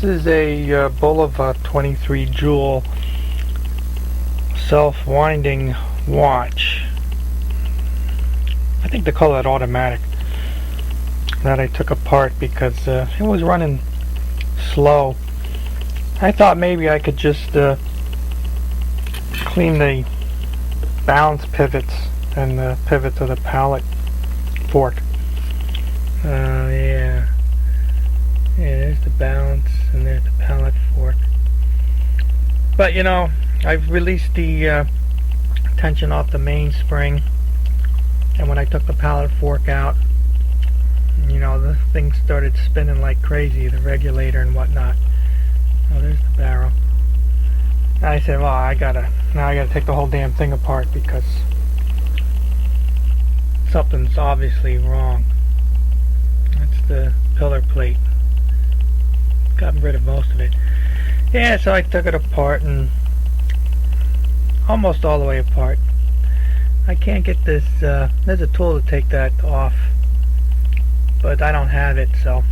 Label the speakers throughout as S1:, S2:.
S1: This is a Bulova 23 jewel self-winding watch. I think they call it automatic. That I took apart because it was running slow. I thought maybe I could just clean the balance pivots and the pivots of the pallet fork. Yeah, there's the balance and there's the pallet fork. But you know, I've released the tension off the mainspring, and when I took the pallet fork out, you know, the thing started spinning like crazy, the regulator and whatnot. Oh, there's the barrel. I said, well, I gotta take the whole damn thing apart because something's obviously wrong. That's the pillar plate. Got rid of most of it. Yeah, so I took it apart, and almost all the way apart. I can't get this, there's a tool to take that off, but I don't have it, so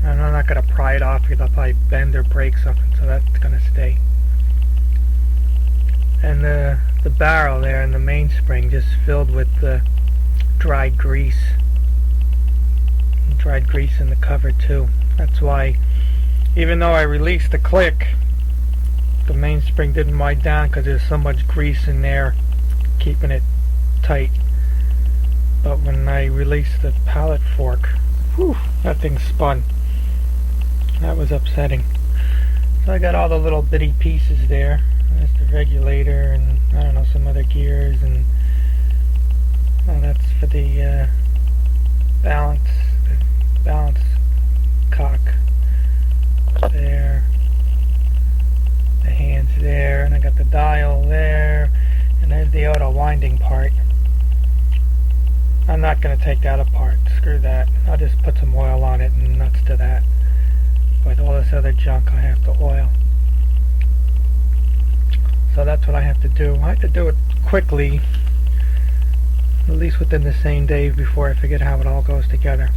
S1: I'm not going to pry it off because I'll probably bend or break something, so that's going to stay. And the barrel there and the mainspring just filled with dried grease. Dried grease in the cover too. That's why, even though I released the click, the mainspring didn't wind down because there's so much grease in there keeping it tight. But when I released the pallet fork, whew, that thing spun. That was upsetting. So I got all the little bitty pieces there. That's the regulator and I don't know, some other gears, and that's for the balance cock there, the hands there, and I got the dial there, and there's the auto winding part. I'm not going to take that apart, screw that. I'll just put some oil on it and nuts to that. But all this other junk I have to oil. So that's what I have to do. I have to do it quickly, at least within the same day before I forget how it all goes together.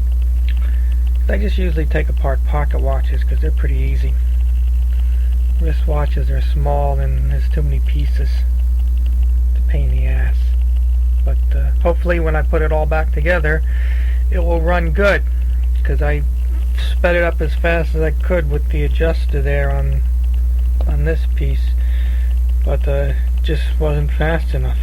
S1: I just usually take apart pocket watches because they're pretty easy. Wrist watches are small and there's too many pieces. It's a pain in the ass. But hopefully when I put it all back together, it will run good, because I sped it up as fast as I could with the adjuster there on this piece, but just wasn't fast enough.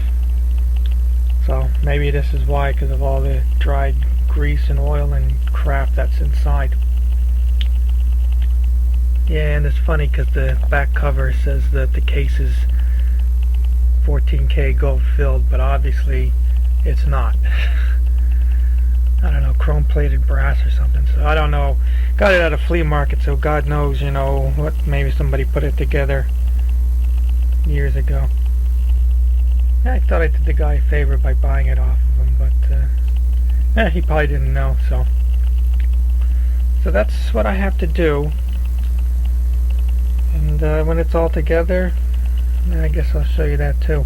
S1: So maybe this is why, because of all the dried grease and oil and crap that's inside. Yeah, and it's funny because the back cover says that the case is 14K gold filled, but obviously it's not. I don't know, chrome plated brass or something. So I don't know. Got it at a flea market, so God knows, you know, what, maybe somebody put it together years ago. I thought I did the guy a favor by buying it off of him, but he probably didn't know. So that's what I have to do. And when it's all together, I guess I'll show you that too.